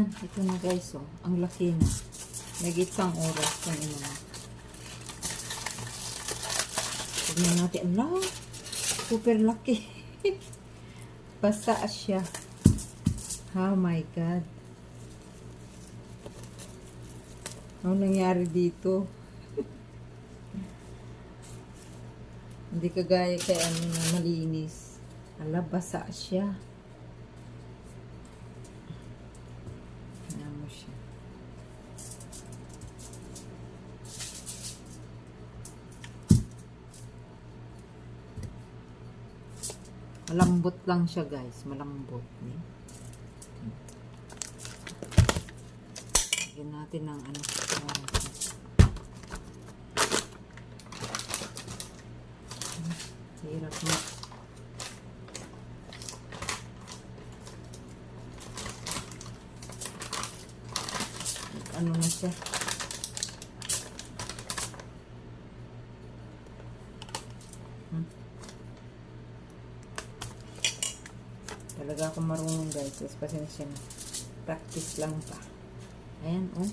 Ayan, ito na guys, oh. Ang laki na. Nag-isang oras kung ino na. Tignan natin. Allah, super laki. Basa siya. Oh my God. Ano nangyari dito? Hindi kagaya kay ano na malinis. Allah, basa siya. Tignan mo siya. Malambot lang siya guys. Malambot. Lagyan natin ng ano. Hirap mo. Ano na siya. Talaga ako marunong guys. Pasensya na. Practice lang pa. Ayan, oh.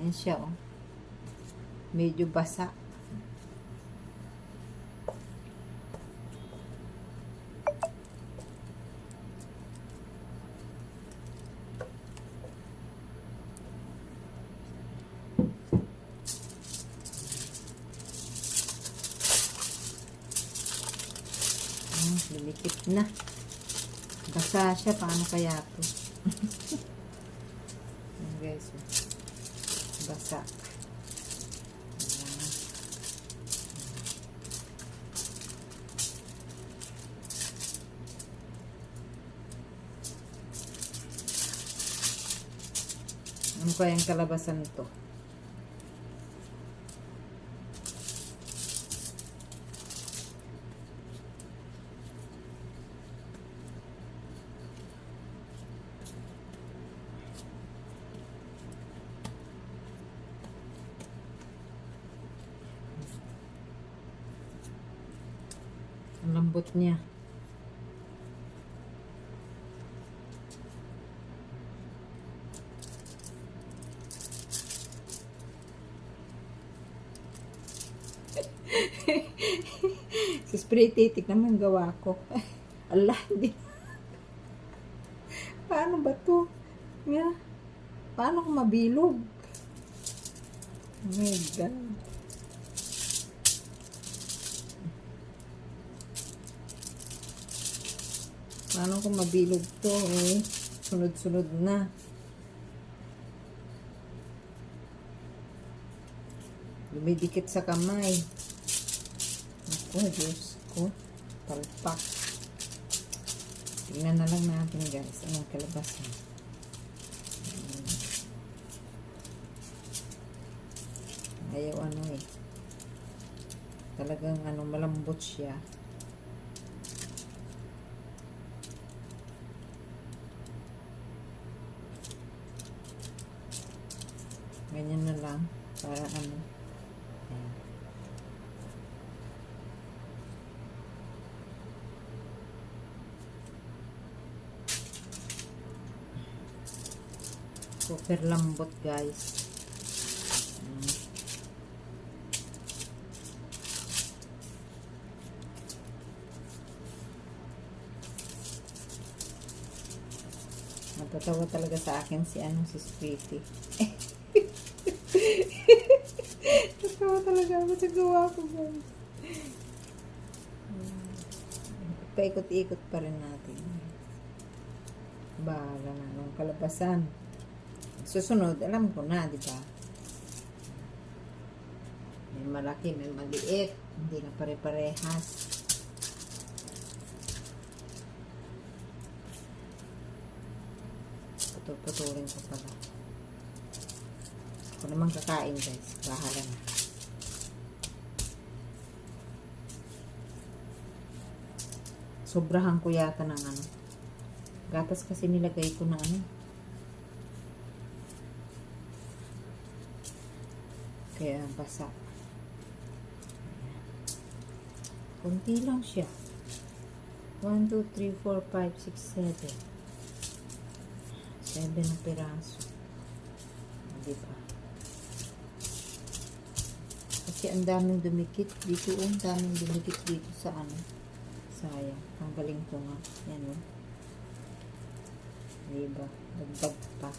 Ayan siya, oh. Medyo basa. Lumikit na. Basa siya. Paano kaya ito? Ayan guys. Basa. Ano kaya yung kalabasan to? Ang lambot niya. Si spray titik naman gawa ko. Allah, hindi. Paano ba to? Yeah. Paano ko mabilog? Oh my God. Paano ko mabilog to eh? Sunod-sunod na. Lumidikit sa kamay. Ako, Diyos ko. Palpak. Tingnan na lang natin guys. Anong kalabasan. Ayaw ano eh. Talagang ano, malambot siya. Ganyan na lang. Para ano. Ayan. Super lambot guys. Natatawa talaga sa akin si ano, si Sweetie. Natatawa talaga ako sa gawa ko guys. Paikot-ikot pa rin natin. Bahala na nung kalabasan. Susunod, alam ko na, di ba? May malaki, may maliit. Hindi na pare-parehas. Putulin ko pala. Ako naman kakain guys. Bahala na. Sobrahan ko yata ng ano. Gatas kasi nilagay ko na ano. Kaya basa. Kunti lang siya. 1, 2, 3, 4, 5, 6, 7. 7 na piraso. Diba? Kasi ang daming dumikit dito. Ang daming dumikit dito sa ano. Sayang. Ang galing ko nga. Yan o. Diba? Dagdag pa.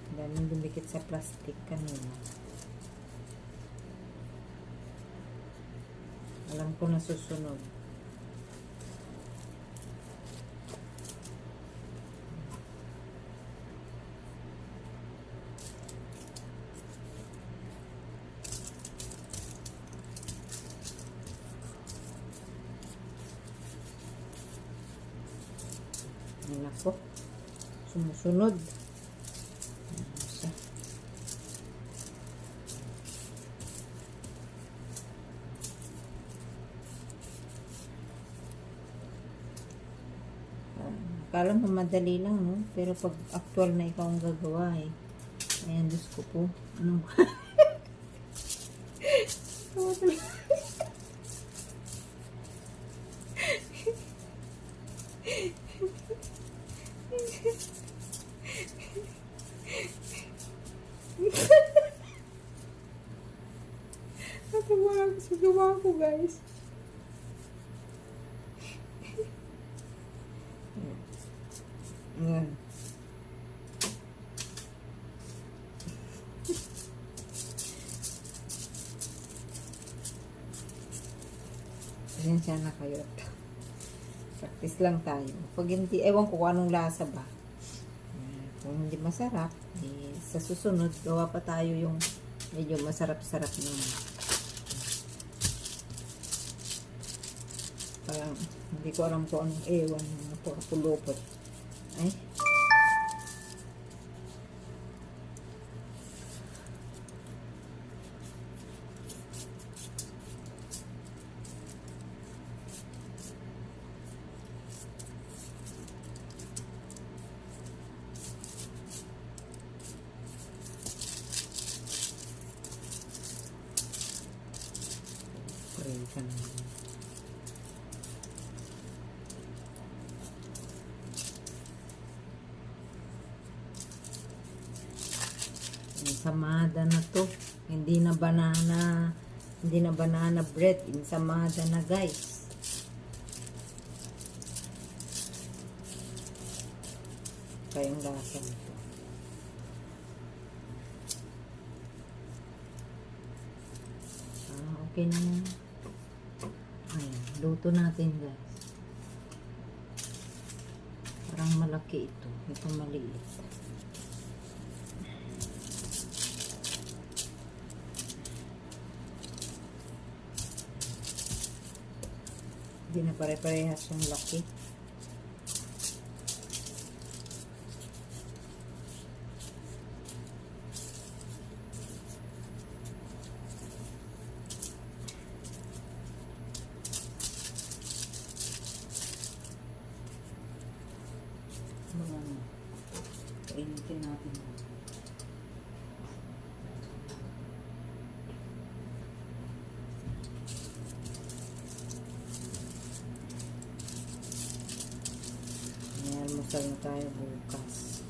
Ang daming dumikit sa plastic kanina. Alam ko na susunod. Ayan ako. Sumusunod. Akala mo madali lang, no? Pero pag actual na ikaw ang gagawa, eh. Ayan, Diyos ko po. Ano ba? Natawa ako sa gawa ko, guys. Ayan. Pasensya na kayo. Practice lang tayo. Pag hindi, ewan ko kung anong lasa ba. Kung hindi masarap, eh, sa susunod, gawa pa tayo yung medyo masarap-sarap naman. Parang, hindi ko alam kung anong ewan. Napakapulupot. Ay. Pray ka naman. Ensamada na to. Hindi na banana bread. Ensamada na, guys. Kayong lasa nito. Okay na yan. Ayan, luto natin, guys. Parang malaki ito. Ito maliit. Hindi na pare-parehas yung laki. Painitin natin. Almusal na tayo bukas.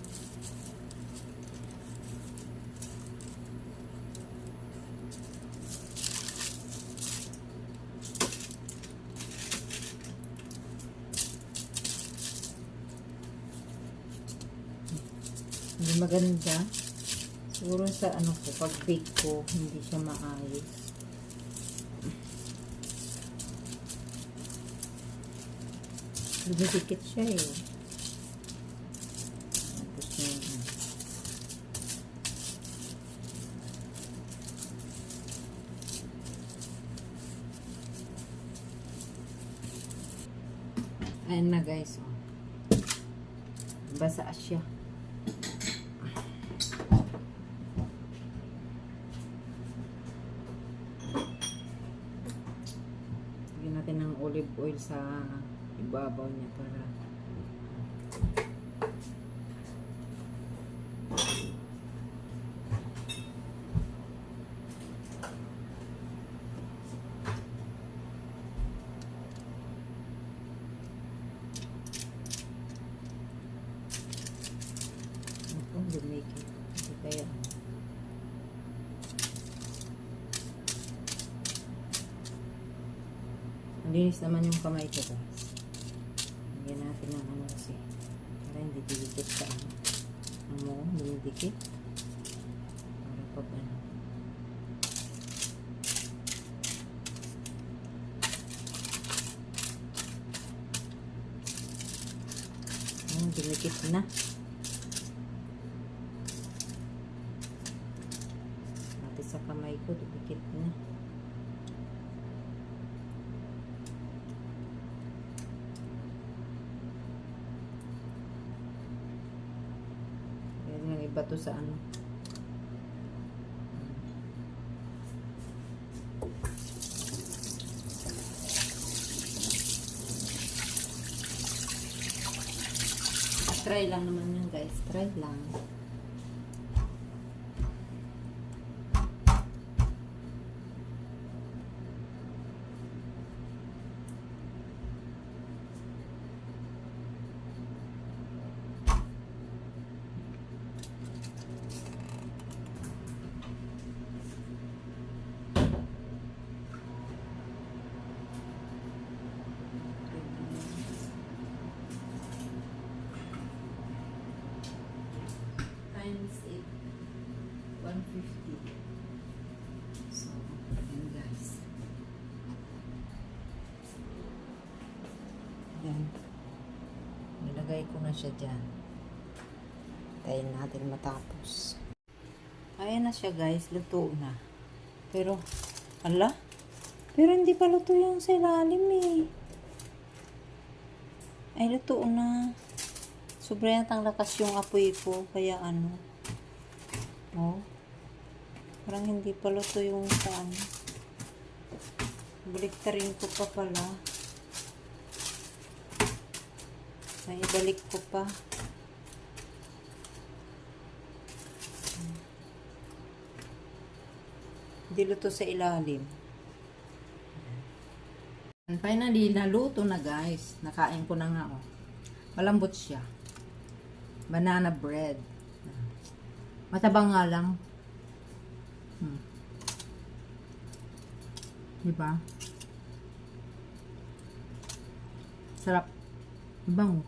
Hindi maganda. Siguro sa ano ko, pag bake ko, hindi siya maayos. Dumidikit siya eh. Tapos yun. Ayan na, guys. Basa siya. Lagyan natin ng olive oil sa ibabaw niya para malinis naman yung kamay ko, guys. Lagyan natin ng ano kasi. Para hindi didikit sa ano. Ano, hindi didikit. Para pag ano. Dinikit na. Pati sa kamay ko, dinikit na. Pwede nang iba to sa ano. Try lang naman yun, guys. Try lang. Times 8, 150. So, ayan, guys. Ayan. Nilagay ko na siya dyan. Tayin natin matapos. Ayan na siya, guys. Luto na. Pero, ala? Pero hindi pa luto yung sa ilalim eh. Ay, luto na. Sobrang yatang lakas yung apoy ko. Kaya ano. Oh. Parang hindi pa luto yung sa ano. Baliktarin ko pa pala. May ibalik ko pa. Hindi luto sa ilalim. And finally, naluto na, guys. Nakain ko na nga, oh. Malambot siya. Banana bread. Matabang nga lang. Diba? Sarap. Bango.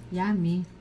Yummy.